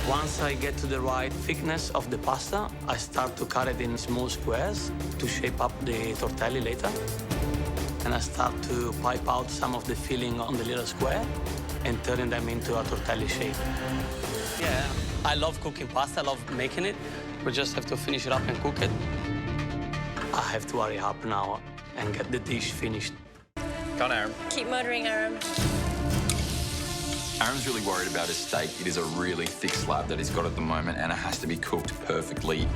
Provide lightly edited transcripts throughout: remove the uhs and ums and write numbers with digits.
Once I get to the right thickness of the pasta, I start to cut it in small squares to shape up the tortelli later. And I start to pipe out some of the filling on the little square and turning them into a tortelli shape. Yeah, I love cooking pasta, I love making it. We just have to finish it up and cook it. I have to hurry up now and get the dish finished. Go on, Aaron. Keep motoring, Aaron. Aaron's really worried about his steak. It is a really thick slab that he's got at the moment, and it has to be cooked perfectly.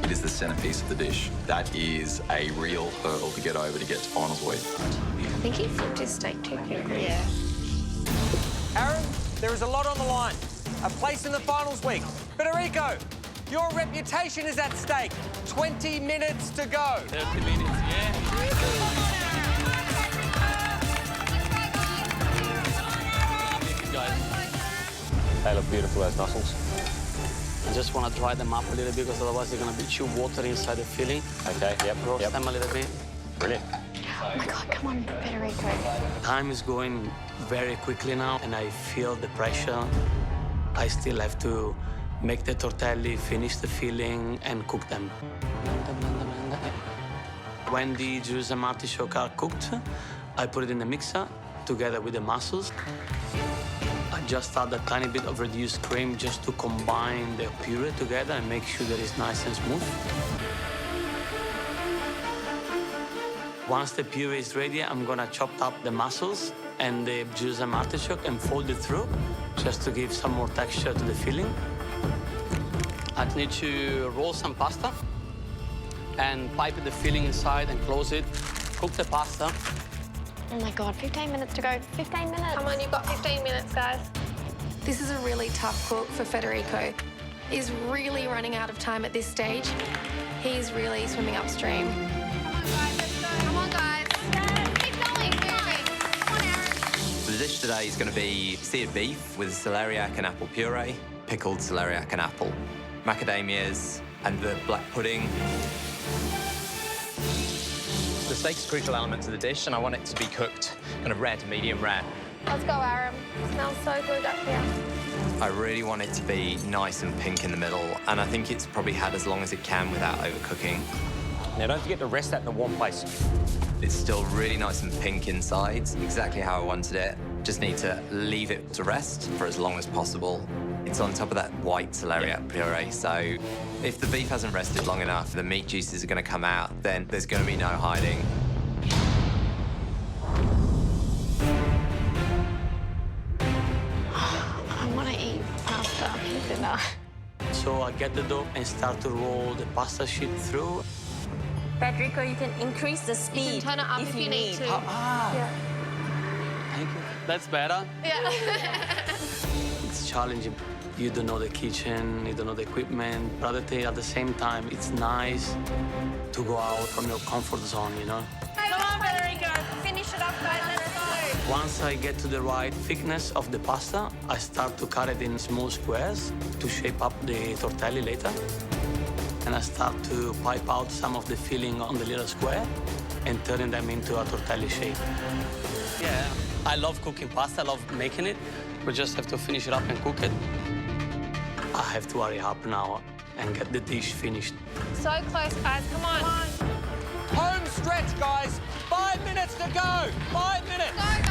It is the centerpiece of the dish. That is a real hurdle to get over to get to finals week. I think he flipped his steak too quickly. Yeah. Aaron, there is a lot on the line. A place in the finals week. Federico, your reputation is at stake. 20 minutes to go. 30 minutes, yeah. They look beautiful, those mussels. I just want to dry them up a little bit because otherwise they're going to be too watery inside the filling. Okay, yep. Roast them a little bit. Brilliant. Oh my God, come on, Federico. Time is going very quickly now, and I feel the pressure. I still have to make the tortelli, finish the filling, and cook them. When the Jerusalem artichoke are cooked, I put it in the mixer together with the mussels. I just add a tiny bit of reduced cream just to combine the puree together and make sure that it's nice and smooth. Once the puree is ready, I'm gonna chop up the mussels and the Jerusalem artichoke and fold it through just to give some more texture to the filling. I need to roll some pasta and pipe the filling inside and close it. Cook the pasta. Oh my God, 15 minutes to go. 15 minutes. Come on, you've got 15 minutes, guys. This is a really tough cook for Federico. He's really running out of time at this stage. He's really swimming upstream. Come on, guys, let's go. Come on, guys. Keep going, keep going. Come on, Aaron. So the dish today is going to be seared beef with celeriac and apple puree, pickled celeriac and apple, macadamias, and the black pudding. The steak's a crucial element to the dish, and I want it to be cooked kind of rare to medium rare. Let's go, Aaron. It smells so good up here. I really want it to be nice and pink in the middle, and I think it's probably had as long as it can without overcooking. Now, don't forget to rest that in a warm place. It's still really nice and pink inside, exactly how I wanted it. Just need to leave it to rest for as long as possible. It's on top of that white celeriac puree, so if the beef hasn't rested long enough, the meat juices are going to come out, then there's going to be no hiding. I want to eat pasta for dinner. So I get the dough and start to roll the pasta sheet through. Federico, you can increase the speed. You can turn it up if you need to. Yeah. Thank you. That's better. Yeah. It's challenging. You don't know the kitchen, you don't know the equipment, but at the same time, it's nice to go out from your comfort zone, you know? Come on, Federico. Finish it up, guys. Let's go. Once I get to the right thickness of the pasta, I start to cut it in small squares to shape up the tortelli later. And I start to pipe out some of the filling on the little square and turning them into a tortelli shape. Yeah, I love cooking pasta, I love making it. We just have to finish it up and cook it. I have to hurry up now and get the dish finished. So close, guys. Come on. Home stretch, guys. 5 minutes to go. 5 minutes. Go, guys.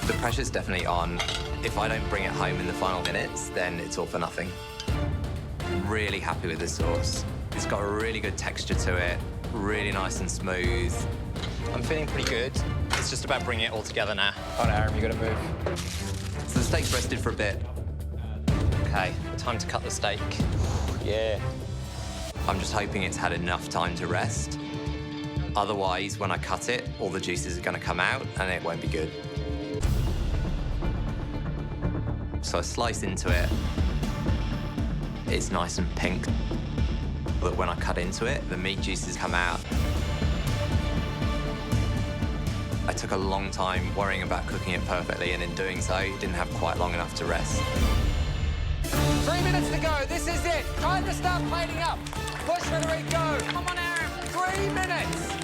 The pressure's definitely on. If I don't bring it home in the final minutes, then it's all for nothing. I'm really happy with this sauce. It's got a really good texture to it, really nice and smooth. I'm feeling pretty good. It's just about bringing it all together now. All right, Aaron, you got to move. So the steak's rested for a bit. Okay, time to cut the steak. Yeah. I'm just hoping it's had enough time to rest. Otherwise, when I cut it, all the juices are going to come out and it won't be good. So I slice into it. It's nice and pink. But when I cut into it, the meat juices come out. I took a long time worrying about cooking it perfectly, and in doing so, didn't have quite long enough to rest. 3 minutes to go. This is it. Time to start plating up. Push, Federico. Come on, Aaron. 3 minutes.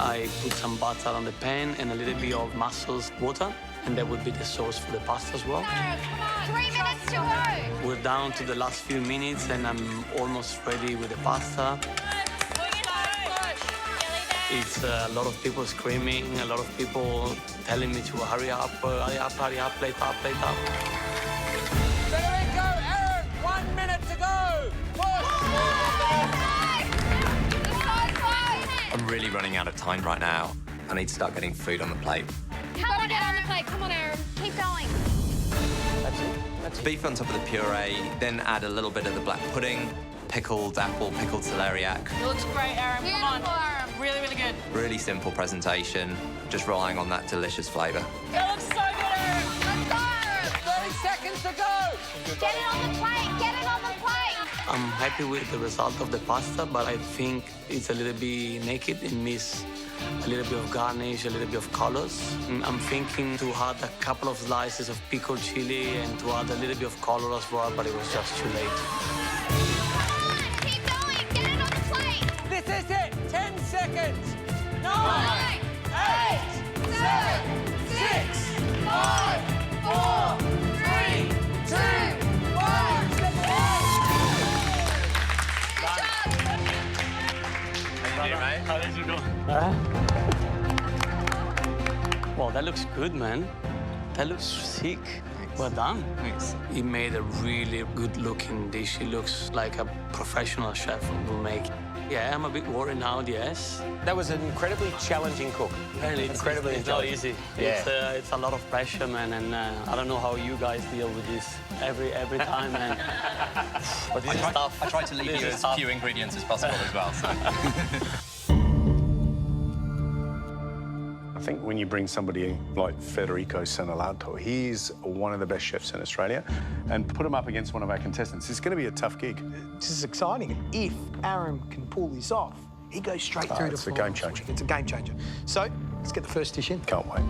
I put some butter on the pan and a little bit of mussels water, and that would be the sauce for the pasta as well. Come on. 3 minutes to go. We're down to the last few minutes, and I'm almost ready with the pasta. It's a lot of people screaming, a lot of people telling me to hurry up, plate up. Federico, Aaron, 1 minute to go. I'm really running out of time right now. I need to start getting food on the plate. Come on, get on the plate. Come on, Aaron. Keep going. Beef on top of the puree, then add a little bit of the black pudding, pickled apple, pickled celeriac. It looks great, Aaron. Come on. Beautiful, Aaron. Really, really good. Really simple presentation, just relying on that delicious flavour. It looks so good, Aaron. Let's go, Aaron. 30 seconds to go. Get it on the plate. Get it on the plate. I'm happy with the result of the pasta, but I think it's a little bit naked. It miss a little bit of garnish, a little bit of colors. I'm thinking to add a couple of slices of pickled chili and to add a little bit of color as well, but it was just too late. Keep going. Get it on the plate. This is it. 10 seconds. 9, 9, 8, 7, 6, 5, 4, 3, 2, 1. How did you go? Well, that looks good, man. That looks sick. Well done. Thanks. He made a really good-looking dish. He looks like a professional chef will make. Yeah, I'm a bit worried now, yes. That was an incredibly challenging cook. Really, Incredibly it's not intelligent. easy. Yeah. It's a lot of pressure, man, and I don't know how you guys deal with this every time, man. But this is tough. I try to leave This you is as tough. few ingredients as possible as well. So. I think when you bring somebody like Federico Zanellato, he's one of the best chefs in Australia, and put him up against one of our contestants, it's going to be a tough gig. This is exciting. If Aaron can pull this off, he goes straight through to it's a finals. game changer. It's a game changer. So, let's get the first dish in. Can't wait.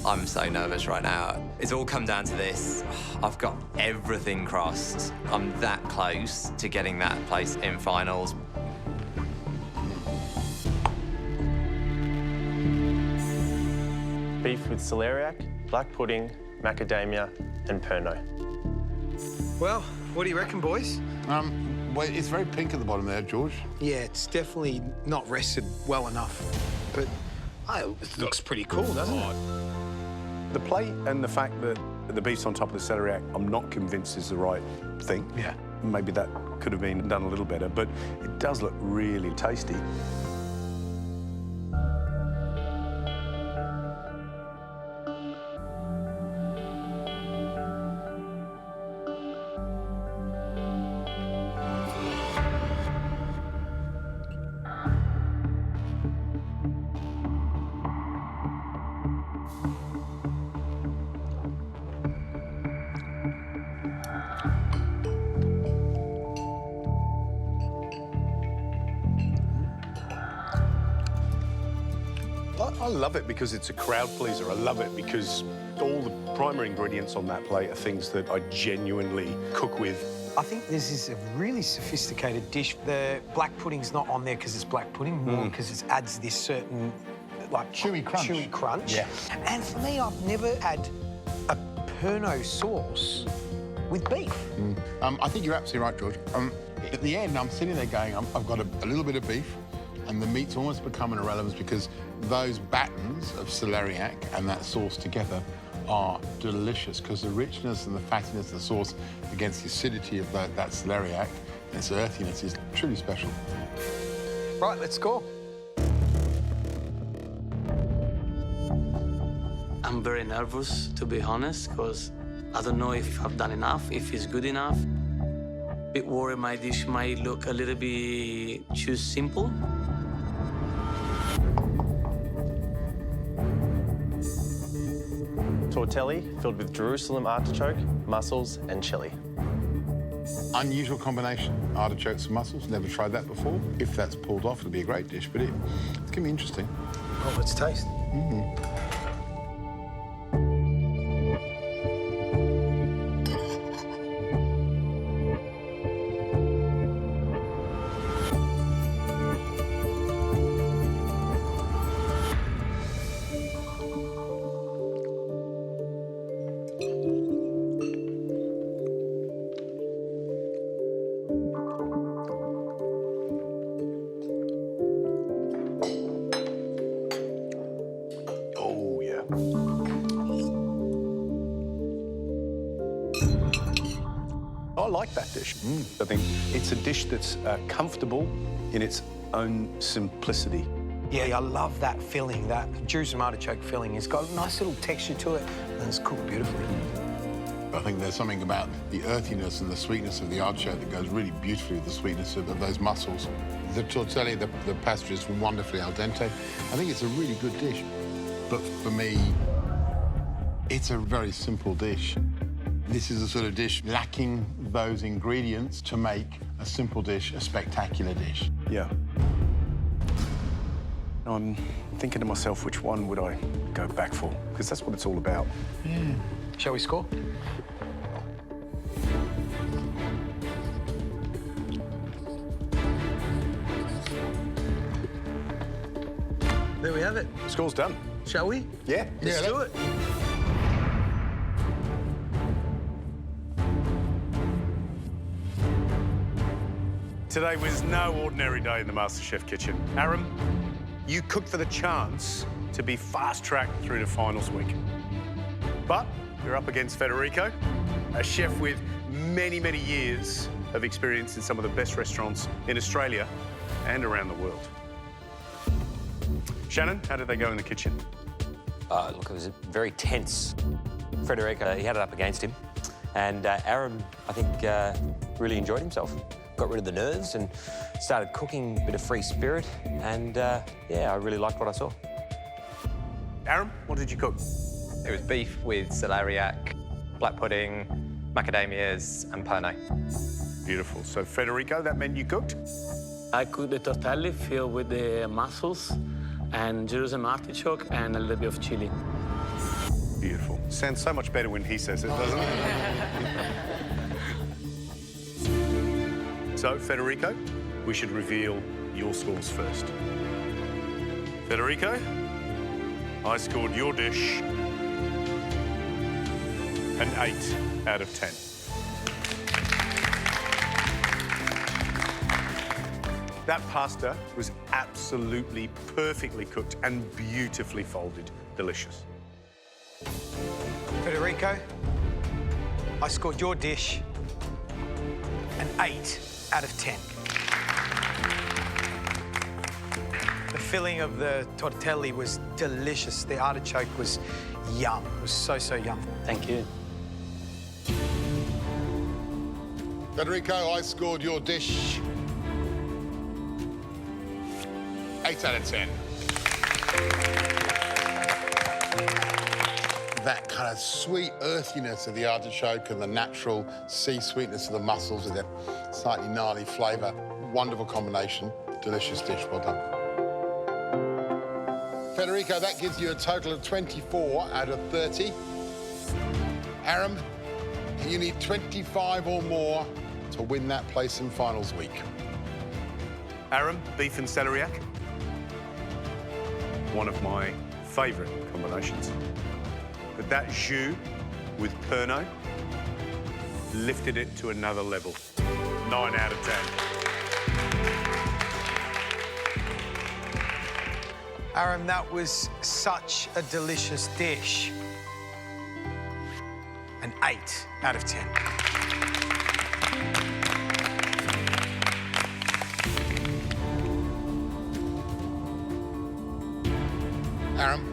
I'm so nervous right now. It's all come down to this. I've got everything crossed. I'm that close to getting that place in finals. Beef with celeriac, black pudding, macadamia, and Pernod. Well, what do you reckon, boys? Well, it's very pink at the bottom there, George. Yeah, it's definitely not rested well enough. But it looks pretty cool, doesn't it? The plate and the fact that the beef's on top of the celeriac, I'm not convinced is the right thing. Yeah. Maybe that could have been done a little better, but it does look really tasty. I love it because it's a crowd pleaser. I love it because all the primary ingredients on that plate are things that I genuinely cook with. I think this is a really sophisticated dish. The black pudding's not on there because it's black pudding, more because it adds this certain, like... Chewy crunch. Chewy crunch. Yeah. And for me, I've never had a Pernod sauce with beef. I think you're absolutely right, George. At the end, I'm sitting there going, I've got a little bit of beef, and the meat's almost becoming irrelevant because those battens of celeriac and that sauce together are delicious because the richness and the fattiness of the sauce against the acidity of that celeriac and its earthiness is truly special. Right, let's go. I'm very nervous, to be honest, because I don't know if I've done enough, if it's good enough. A bit worried my dish might look a little bit too simple. Tortelli filled with Jerusalem artichoke, mussels, and chili. Unusual combination, artichokes and mussels. Never tried that before. If that's pulled off, it'll be a great dish, but it's going to be interesting. Oh, let's taste. I like that dish. I think it's a dish that's comfortable in its own simplicity. Yeah, I love that filling, that Jerusalem artichoke filling. It's got a nice little texture to it, and it's cooked beautifully. I think there's something about the earthiness and the sweetness of the artichoke that goes really beautifully with the sweetness of those mussels. The tortelli, the pasta is wonderfully al dente. I think it's a really good dish. But for me, it's a very simple dish. This is a sort of dish lacking those ingredients to make a simple dish a spectacular dish. Yeah. I'm thinking to myself, which one would I go back for? Because that's what it's all about. Yeah. Shall we score? There we have it. Score's done. Shall we? Yeah. Let's do it. Today was no ordinary day in the MasterChef kitchen. Aaron, you cooked for the chance to be fast-tracked through to finals week. But you're up against Federico, a chef with many, many years of experience in some of the best restaurants in Australia and around the world. Shannon, how did they go in the kitchen? Look, it was very tense. Federico, he had it up against him. And Aaron, I think, really enjoyed himself. Got rid of the nerves and started cooking a bit of free spirit. And, yeah, I really liked what I saw. Aaron, what did you cook? It was beef with celeriac, black pudding, macadamias, and penne. Beautiful. So, Federico, that meant you cooked? I cooked the tortelli filled with the mussels and Jerusalem artichoke and a little bit of chili. Beautiful. Sounds so much better when he says it, doesn't it? So, Federico, we should reveal your scores first. Federico, I scored your dish an 8 out of 10. That pasta was absolutely perfectly cooked and beautifully folded. Delicious. Federico, I scored your dish an 8 out of 10. The filling of the tortelli was delicious. The artichoke was yum. It was so, so yum. Thank you. Federico, I scored your dish 8 out of 10. That kind of sweet earthiness of the artichoke and the natural sea sweetness of the mussels with that slightly gnarly flavour. Wonderful combination. Delicious dish. Well done. Federico, that gives you a total of 24 out of 30. Aaron, you need 25 or more to win that place in finals week. Aaron, beef and celeriac. One of my favourite combinations. But that jus with Pernod lifted it to another level. 9 out of 10. Aaron, that was such a delicious dish. An 8 out of 10. Aaron,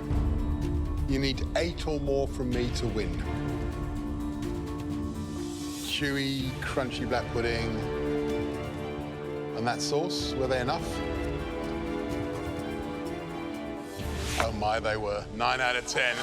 you need 8 or more from me to win. Chewy, crunchy black pudding. And that sauce, were they enough? Oh my, they were. 9 out of 10.